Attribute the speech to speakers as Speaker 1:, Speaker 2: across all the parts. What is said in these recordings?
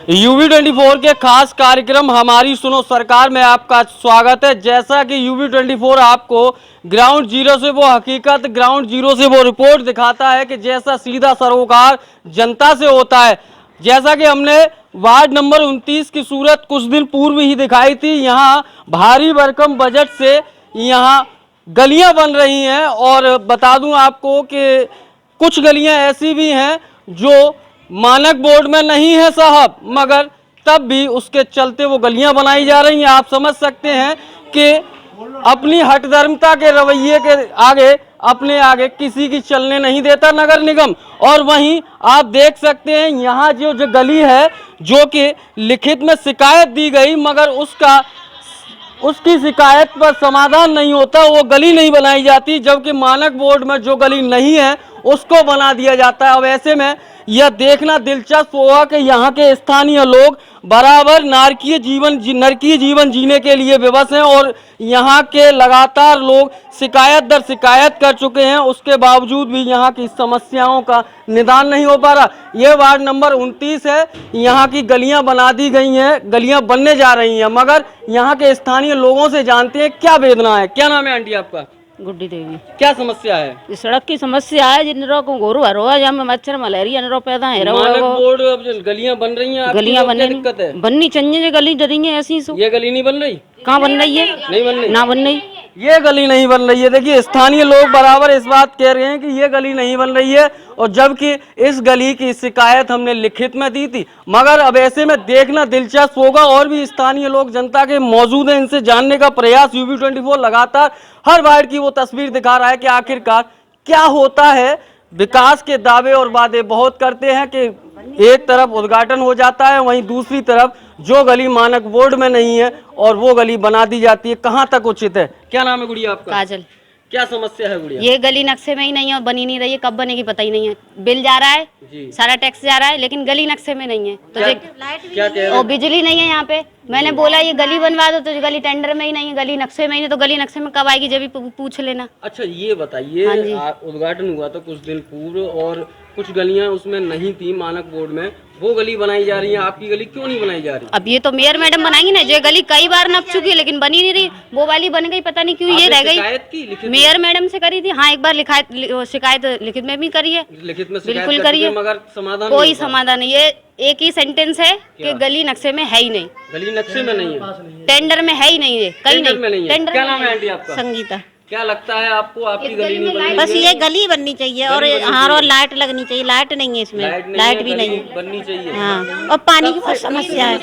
Speaker 1: UV 24 के खास कार्यक्रम हमारी सुनो सरकार में आपका स्वागत है। जैसा कि यूवी 24 आपको ग्राउंड जीरो से वो हकीकत, ग्राउंड जीरो से वो रिपोर्ट दिखाता है कि जैसा सीधा सरोकार जनता से होता है। जैसा कि हमने वार्ड नंबर 29 की सूरत कुछ दिन पूर्व ही दिखाई थी। यहाँ भारी भरकम बजट से यहाँ गलियां बन रही हैं और बता दूं आपको कि कुछ गलियां ऐसी भी हैं जो मानक बोर्ड में नहीं है साहब, मगर तब भी उसके चलते वो गलियां बनाई जा रही हैं। आप समझ सकते हैं कि अपनी हठधर्मता के रवैये के आगे अपने आगे किसी की चलने नहीं देता नगर निगम। और वहीं आप देख सकते हैं यहाँ जो गली है जो कि लिखित में शिकायत दी गई, मगर उसकी शिकायत पर समाधान नहीं होता, वो गली नहीं बनाई जाती, जबकि मानक बोर्ड में जो गली नहीं है उसको बना दिया जाता है। अब ऐसे में यह देखना दिलचस्प होगा कि यहाँ के स्थानीय लोग बराबर नरकीय जीवन जीने के लिए विवश हैं और यहाँ के लगातार लोग शिकायत दर शिकायत कर चुके हैं, उसके बावजूद भी यहाँ की समस्याओं का निदान नहीं हो पा रहा। ये वार्ड नंबर 29 है, यहाँ की गलियाँ बना दी गई हैं, गलियाँ बनने जा रही हैं, मगर यहाँ के स्थानीय लोगों से जानते हैं क्या वेदना है। क्या नाम है आंटी आपका?
Speaker 2: गुड्डी देवी।
Speaker 1: क्या समस्या है?
Speaker 2: इस सड़क की समस्या है, जिनरो को गोरू हरो है, जहाँ में मच्छर मलेरिया नरो पैदा है।
Speaker 1: मानक बोर्ड अब गलियां बन रही हैं,
Speaker 2: गलियां बनने
Speaker 1: दिक्कत है?
Speaker 2: बननी चाहिए, गली डरी है ऐसी।
Speaker 1: ये गली नहीं बन रही?
Speaker 2: कहाँ बन रही है?
Speaker 1: नहीं बन रही,
Speaker 2: ना बन रही,
Speaker 1: ये गली नहीं बन रही है। देखिए स्थानीय लोग बराबर इस बात कह रहे हैं कि ये गली नहीं बन रही है, और जबकि इस गली की शिकायत हमने लिखित में दी थी। मगर अब ऐसे में देखना दिलचस्प होगा, और भी स्थानीय लोग जनता के मौजूद हैं, इनसे जानने का प्रयास यूवी 24 लगातार हर वार्ड की वो तस्वीर दिखा रहा है कि आखिरकार क्या होता है। विकास के दावे और वादे बहुत करते हैं कि एक तरफ उद्घाटन हो जाता है, वहीं दूसरी तरफ जो गली मानक बोर्ड में नहीं है और वो गली बना दी जाती है। कहाँ तक उचित है? क्या नाम है गुड़िया आपका?
Speaker 2: काजल।
Speaker 1: क्या समस्या है गुड़िया?
Speaker 2: ये गली नक्शे में ही नहीं है और बनी नहीं रही है, कब बनेगी पता ही नहीं है। बिल जा रहा है
Speaker 1: जी,
Speaker 2: सारा टैक्स जा रहा है, लेकिन गली नक्शे में नहीं है। तो
Speaker 1: क्या कह रहे
Speaker 2: और बिजली नहीं है यहाँ पे। मैंने बोला ये गली बनवा दो, तो गली टेंडर में ही नहीं है, गली नक्शे में ही नहीं। तो गली नक्शे में कब आएगी जब भी पूछ लेना।
Speaker 1: अच्छा ये बताइए, उद्घाटन हुआ था कुछ दिन पूर्व और कुछ गलियां उसमें नहीं थी मानक बोर्ड में, वो गली बनाई जा रही है, आपकी गली क्यों नहीं बनाई जा रही?
Speaker 2: अब ये तो मेयर मैडम बनाएंगी ना। जो गली कई बार नप चुकी है लेकिन बनी नहीं रही, वो वाली बन गई, पता नहीं क्यों ये रह गई। मेयर मैडम से करी थी, हाँ एक बार शिकायत लिखित में भी करी है,
Speaker 1: लिखित में
Speaker 2: बिल्कुल करी है,
Speaker 1: मगर समाधान
Speaker 2: कोई समाधान नहीं। ये एक ही सेंटेंस है कि गली नक्शे में है ही नहीं,
Speaker 1: गली नक्शे में नहीं है,
Speaker 2: टेंडर में है ही नहीं है, कहीं नहीं।
Speaker 1: टेंडर। क्या नाम है आंटी आपका?
Speaker 3: संगीता।
Speaker 1: क्या लगता है आपको, आपकी गली नहीं बनी?
Speaker 3: बस ये गली बननी चाहिए और हाँ, और लाइट लगनी चाहिए। लाइट नहीं है इसमें, लाइट भी नहीं है,
Speaker 1: बननी चाहिए।
Speaker 3: हाँ, और पानी की बहुत समस्या है।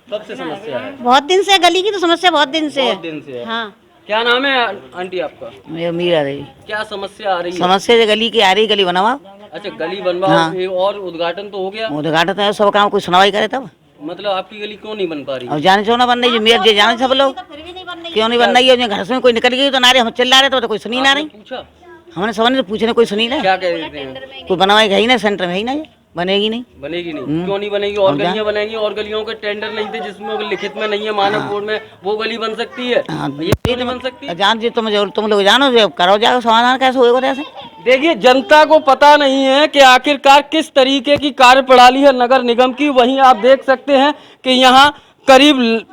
Speaker 1: कब से समस्या है?
Speaker 3: बहुत दिन से गली की तो समस्या बहुत दिन से
Speaker 1: बहुत दिन से है।
Speaker 3: हाँ।
Speaker 1: क्या नाम है आंटी आपका?
Speaker 4: मीरा देवी।
Speaker 1: क्या समस्या आ रही है?
Speaker 4: समस्या जो गली की आ रही, गली बनावा।
Speaker 1: अच्छा गली बनवाओ, और उद्घाटन तो हो गया?
Speaker 4: उद्घाटन है, सब काम कोई सुनवाई करे तब।
Speaker 1: मतलब आपकी गली क्यों नहीं बन पा रही?
Speaker 4: अब जाने क्यों ना बन रही, मेयर जे जाने सब लोग क्यों नहीं बन रही है। घर से कोई निकल गई तो नारे हम चिल्ला रहे तो कोई सुनी ना रही।
Speaker 1: पूछा
Speaker 4: हमने समझ पूछने कोई सुनी ना।
Speaker 1: क्या कह देते हैं?
Speaker 4: कोई बनवाई है ही ना, सेंटर में है ही ना, ये बनेगी नहीं।
Speaker 1: बनेगी नहीं, क्यों नहीं बनेगी? और गलियां बनेगी, और गलियों के टेंडर नहीं थे जिसमें लिखित में नहीं है मानक बोर्ड में, वो गली बन सकती है, ये क्यों नहीं बन सकती?
Speaker 4: जान जी तुम लोग जानो, जो करो जाओ, समाधान कैसे होगा ऐसे।
Speaker 1: देखिए जनता को पता नहीं है कि आखिरकार किस तरीके की कार्यप्रणाली है नगर निगम की। वहीं आप देख सकते हैं कि यहाँ करीब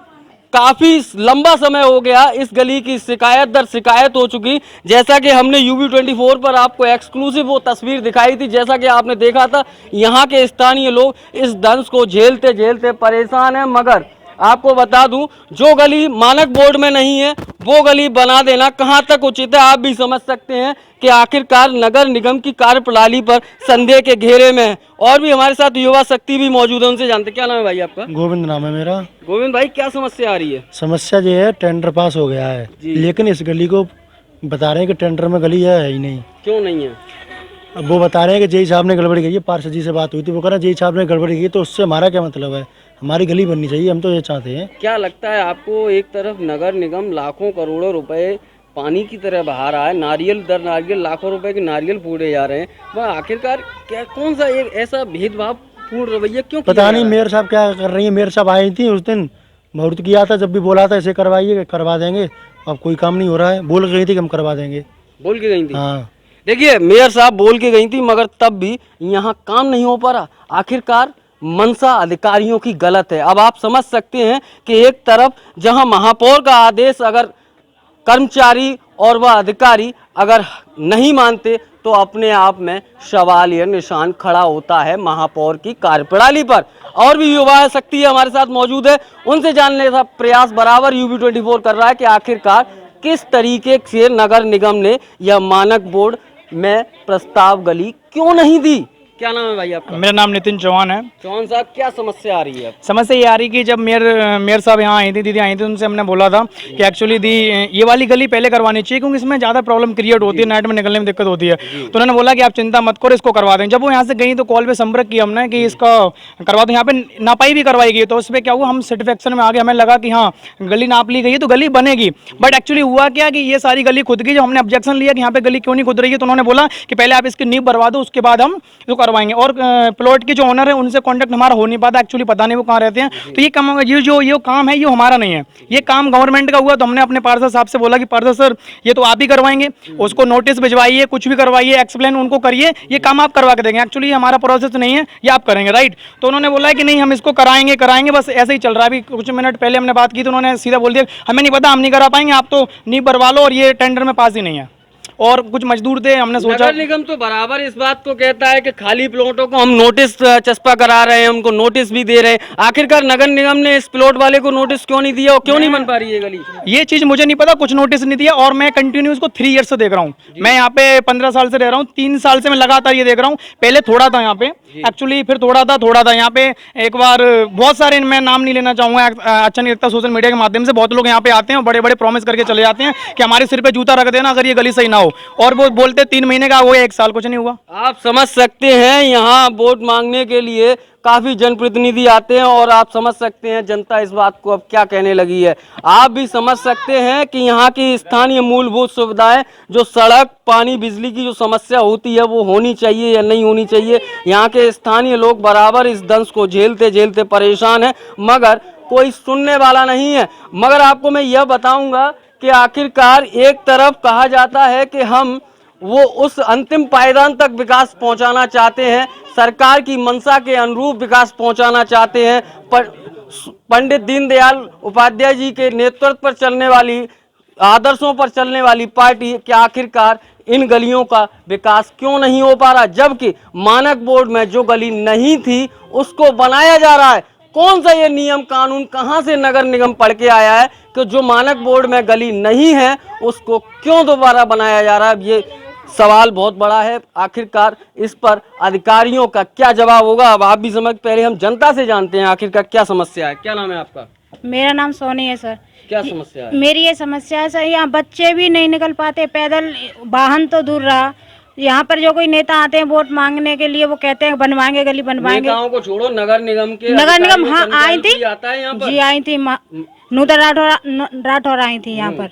Speaker 1: काफी लंबा समय हो गया इस गली की शिकायत दर शिकायत हो चुकी। जैसा कि हमने यूवी 24 पर आपको एक्सक्लूसिव वो तस्वीर दिखाई थी, जैसा कि आपने देखा था, यहाँ के स्थानीय लोग इस दंश को झेलते झेलते परेशान हैं। मगर आपको बता दूं, जो गली मानक बोर्ड में नहीं है वो गली बना देना कहां तक उचित है। आप भी समझ सकते हैं कि आखिरकार नगर निगम की कार्यप्रणाली पर संदेह के घेरे में है। और भी हमारे साथ युवा शक्ति भी मौजूद है, उनसे जानते। क्या नाम है भाई आपका?
Speaker 5: गोविंद नाम है मेरा।
Speaker 1: गोविंद भाई, क्या समस्या आ रही है?
Speaker 5: समस्या ये है, टेंडर पास हो गया है, लेकिन इस गली को बता रहे हैं कि टेंडर में गली है ही नहीं।
Speaker 1: क्यों नहीं है?
Speaker 5: अब वो बता रहे हैं कि जेई साहब ने गड़बड़ी की है। पार्षद जी से बात हुई थी, वो कह रहे हैं जेई साहब ने गड़बड़ी की, तो उससे हमारा क्या मतलब है? हमारी गली बननी चाहिए, हम तो ये चाहते हैं।
Speaker 1: क्या लगता है आपको, एक तरफ नगर निगम लाखों करोड़ों रुपए पानी की तरह बहा रहा है, नारियल दर नारियल लाखों रुपए के नारियल फूटे जा रहे हैं, वह आखिरकार क्या कौन सा एक ऐसा भेदभाव पूर्ण रवैया क्यों?
Speaker 5: पता नहीं मेयर साहब क्या कर रही है। मेयर साहब आई थी उस दिन, मुहूर्त किया था, जब भी बोला था इसे करवाइए, करवा देंगे। अब कोई काम नहीं हो रहा है। बोल गई थी कि हम करवा देंगे,
Speaker 1: बोल के गई थी।
Speaker 5: हाँ।
Speaker 1: देखिए मेयर साहब बोल के गई थी मगर तब भी यहाँ काम नहीं हो पा रहा। आखिरकार मनसा अधिकारियों की गलत है। अब आप समझ सकते हैं कि एक तरफ जहां महापौर का आदेश अगर कर्मचारी और वह अधिकारी अगर नहीं मानते तो अपने आप में सवाल या निशान खड़ा होता है महापौर की कार्यप्रणाली पर। और भी युवा शक्ति हमारे साथ मौजूद है, उनसे जानने का प्रयास बराबर UB24 कर रहा है कि आखिरकार किस तरीके से नगर निगम ने यह मानक बोर्ड में प्रस्ताव गली क्यों नहीं दी। क्या नाम है भाई आपका?
Speaker 6: मेरा नाम नितिन चौहान है।
Speaker 1: चौहान साहब क्या समस्या आ रही है?
Speaker 6: समस्या ये आ रही कि जब मेयर साहब यहाँ आई थी, दीदी आई थी, उनसे हमने बोला था कि एक्चुअली ये वाली गली पहले करवानी चाहिए क्योंकि इसमें ज़्यादा प्रॉब्लम क्रिएट होती है, नाइट में निकलने में दिक्कत होती है। तो उन्होंने बोला कि आप चिंता मत करो, इसको करवा दें। जब वो यहाँ से गई तो कॉल पे संपर्क किया हमने कि इसका करवा दो। यहाँ पे नापाई भी करवाई गई तो उस पर क्या हुआ, हम सेटिस्फेक्शन में आ गए, हमें लगा कि हाँ गली नाप ली गई है तो गली बनेगी। बट एक्चुअली हुआ क्या कि ये सारी गली खुद की, जब हमने ऑब्जेक्शन लिया कि यहाँ पे गली क्यों नहीं खुद रही है तो उन्होंने बोला कि पहले आप इसकी नींव भरवा दो उसके बाद हम इसको करवाएंगे। और प्लॉट के जो ओनर है उनसे कांटेक्ट हमारा हो नहीं पाता, एक्चुअली पता नहीं वो कहाँ रहते हैं। तो ये काम ये काम है ये हमारा नहीं है, ये काम गवर्नमेंट का हुआ। तो हमने अपने पार्षद साहब से बोला कि पार्षद सर ये तो आप ही करवाएंगे, उसको नोटिस भिजवाइए, कुछ भी करवाइए, एक्सप्लेन उनको करिए, ये काम आप करवा के देंगे, एक्चुअली हमारा प्रोसेस नहीं है, ये आप करेंगे राइट। तो उन्होंने बोला कि नहीं हम इसको कराएंगे, बस ऐसे ही चल रहा है। अभी कुछ मिनट पहले हमने बात की तो उन्होंने सीधा बोल दिया हमें नहीं पता, हम नहीं करा पाएंगे, आप तो नींव भरवा लो और ये टेंडर में पास ही नहीं है। और कुछ मजदूर थे, हमने सोचा
Speaker 1: नगर निगम तो बराबर इस बात को कहता है कि खाली प्लॉटों को हम नोटिस चस्पा करा रहे हैं, उनको नोटिस भी दे रहे हैं। आखिरकार नगर निगम ने इस प्लॉट वाले को नोटिस क्यों नहीं दिया और क्यों नहीं बन पा रही है गली?
Speaker 6: ये चीज मुझे नहीं पता, कुछ नोटिस नहीं दिया। और मैं कंटिन्यू इसको 3 ईयर से देख रहा हूँ। मैं यहाँ पे 15 साल से रह रहा हूँ, 3 साल से मैं लगातार ये देख रहा हूँ। पहले थोड़ा था यहाँ पे एक्चुअली, फिर थोड़ा था यहाँ पे। एक बार बहुत सारे, मैं नाम नहीं लेना चाहूंगा, अच्छा नहीं लगता, सोशल मीडिया के माध्यम से बहुत लोग यहाँ पे आते हैं और बड़े बड़े प्रॉमिस करके चले जाते हैं कि हमारे सिर पे जूता रख देना अगर ये गली सही ना हो, और वो बोलते 3 महीने का हो, 1 साल, कुछ नहीं हुआ।
Speaker 1: आप समझ सकते हैं यहाँ वोट मांगने के लिए काफी जनप्रतिनिधि आते हैं और आप समझ सकते हैं जनता इस बात को अब क्या कहने लगी है। आप भी समझ सकते हैं कि यहाँ की स्थानीय मूलभूत सुविधाएं, जो सड़क, पानी, बिजली की जो समस्या होती है वो होनी चाहिए या नहीं होनी चाहिए। यहाँ के स्थानीय लोग बराबर इस दंश को झेलते झेलते परेशान हैं, मगर कोई सुनने वाला नहीं है। मगर आपको मैं यह बताऊंगा कि आखिरकार एक तरफ कहा जाता है कि हम वो उस अंतिम पायदान तक विकास पहुंचाना चाहते हैं, सरकार की मंशा के अनुरूप विकास पहुंचाना चाहते हैं, पंडित दीनदयाल उपाध्याय जी के नेतृत्व पर चलने वाली, आदर्शों पर चलने वाली पार्टी कि आखिरकार इन गलियों का विकास क्यों नहीं हो पा रहा, जबकि मानक बोर्ड में जो गली नहीं थी उसको बनाया जा रहा है। कौन सा ये नियम कानून कहां से नगर निगम पढ़ के आया है कि जो मानक बोर्ड में गली नहीं है उसको क्यों दोबारा बनाया जा रहा है? ये सवाल बहुत बड़ा है। आखिरकार इस पर अधिकारियों का क्या जवाब होगा, अब आप भी समझ, पहले हम जनता से जानते हैं आखिरकार क्या समस्या है। क्या नाम है आपका?
Speaker 7: मेरा नाम सोनी है सर।
Speaker 1: क्या समस्या है?
Speaker 7: मेरी ये समस्या है सर, यहाँ बच्चे भी नहीं निकल पाते पैदल, वाहन तो दूर रहा। यहाँ पर जो कोई नेता आते हैं वोट मांगने के लिए, वो कहते हैं बनवाएंगे गली, बनवाएंगे।
Speaker 1: नेताओं को छोड़ो, नगर निगम के
Speaker 7: नगर निगम हाँ आई थी,
Speaker 1: आता है यहाँ पर?
Speaker 7: जी आई थी, नूतन राठौर आई थी यहाँ पर।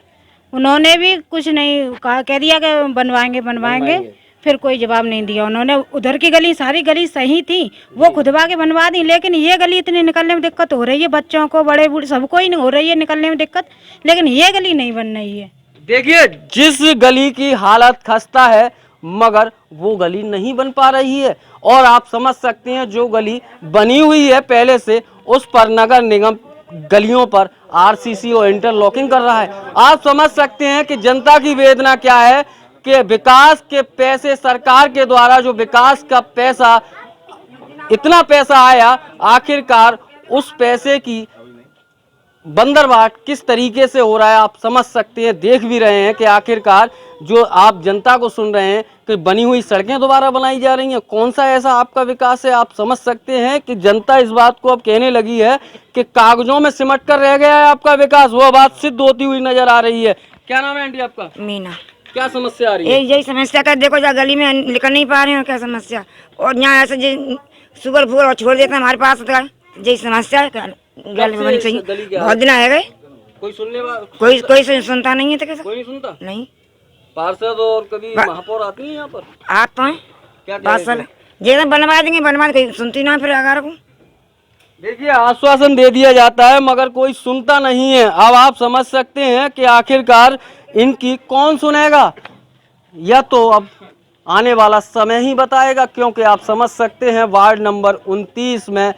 Speaker 7: उन्होंने भी कुछ नहीं कहा, कह दिया कि बनवाएंगे, फिर कोई जवाब नहीं दिया उन्होंने। उधर की गली, सारी गली सही थी, वो खुदवा के बनवा दी, लेकिन ये गली इतनी निकलने में दिक्कत हो रही है, बच्चों को, बड़े बूढ़े सबको ही हो रही है निकलने में दिक्कत, लेकिन ये गली नहीं बन रही है।
Speaker 1: देखिए जिस गली की हालत खस्ता है मगर वो गली नहीं बन पा रही है, और आप समझ सकते हैं जो गली बनी हुई है पहले से उस पर नगर निगम गलियों पर आरसीसी और इंटरलॉकिंग कर रहा है। आप समझ सकते हैं कि जनता की वेदना क्या है कि विकास के पैसे, सरकार के द्वारा जो विकास का पैसा, इतना पैसा आया, आखिरकार उस पैसे की बंदरबाट किस तरीके से हो रहा है आप समझ सकते हैं, देख भी रहे हैं कि आखिरकार जो आप जनता को सुन रहे हैं कि बनी हुई सड़कें दोबारा बनाई जा रही हैं। कौन सा ऐसा आपका विकास है? आप समझ सकते हैं कि जनता इस बात को अब कहने लगी है कि कागजों में सिमट कर रह गया है आपका विकास, वो बात सिद्ध होती हुई नजर आ रही है। क्या नाम है आंटी आपका?
Speaker 8: मीना।
Speaker 1: क्या समस्या आ रही है?
Speaker 8: यही समस्या कर, देखो जा गली में निकल नहीं पा रहे हैं, क्या समस्या। और यहाँ ऐसे शुगर फूल और छोड़ देते हैं हमारे पास, यही समस्या है। गली में चाहिए, बहुत दिन आए गए,
Speaker 1: कोई सुनने वाला,
Speaker 8: कोई सुनता नहीं है। तो कैसे?
Speaker 1: कोई नहीं सुनता?
Speaker 8: नहीं।
Speaker 1: पार्षद और कभी महापौर आती है यहाँ पर?
Speaker 8: आते हैं,
Speaker 1: क्या
Speaker 8: पार्षद जैसे बनवा देंगे, कोई सुनती ना फिर अगर को।
Speaker 1: देखिए आश्वासन दे दिया जाता है मगर कोई सुनता नहीं है। अब आप समझ सकते हैं कि आखिरकार इनकी कौन सुनेगा, या तो अब आने वाला समय ही बताएगा, क्योंकि आप समझ सकते हैं वार्ड नंबर 29 में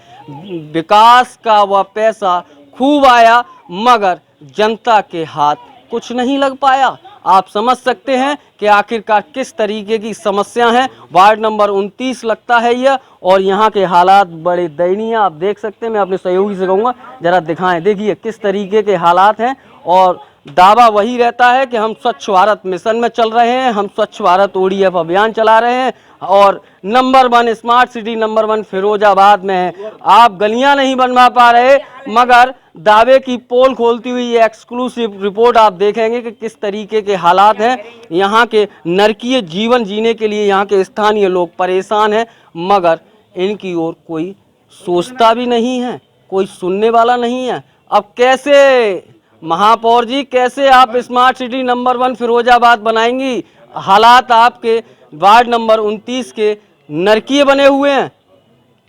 Speaker 1: विकास का वह पैसा खूब आया मगर जनता के हाथ कुछ नहीं लग पाया। आप समझ सकते हैं कि आखिरकार किस तरीके की समस्या है। वार्ड नंबर 29 लगता है यह, और यहाँ के हालात बड़े दयनीय आप देख सकते हैं। मैं अपने सहयोगी से कहूँगा जरा दिखाएं, देखिए किस तरीके के हालात हैं। और दावा वही रहता है कि हम स्वच्छ भारत मिशन में चल रहे हैं, हम स्वच्छ भारत ODF अभियान चला रहे हैं और number 1 smart city number 1 Firozabad में है। आप गलियां नहीं बनवा पा रहे मगर दावे की पोल खोलती हुई ये एक्सक्लूसिव रिपोर्ट आप देखेंगे कि किस तरीके के हालात हैं। यहाँ के नरकीय जीवन जीने के लिए यहाँ के स्थानीय लोग परेशान हैं मगर इनकी ओर कोई सोचता भी नहीं है, कोई सुनने वाला नहीं है। अब कैसे महापौर जी, कैसे आप स्मार्ट सिटी नंबर 1 फिरोजाबाद बनाएंगी? हालात आपके वार्ड नंबर 29 के नरकीय बने हुए हैं।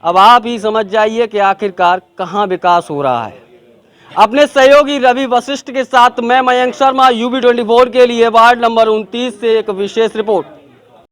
Speaker 1: अब आप ही समझ जाइए कि आखिरकार कहाँ विकास हो रहा है। अपने सहयोगी रवि वशिष्ठ के साथ मैं मयंक शर्मा, UB24 के लिए वार्ड नंबर 29 से एक विशेष रिपोर्ट।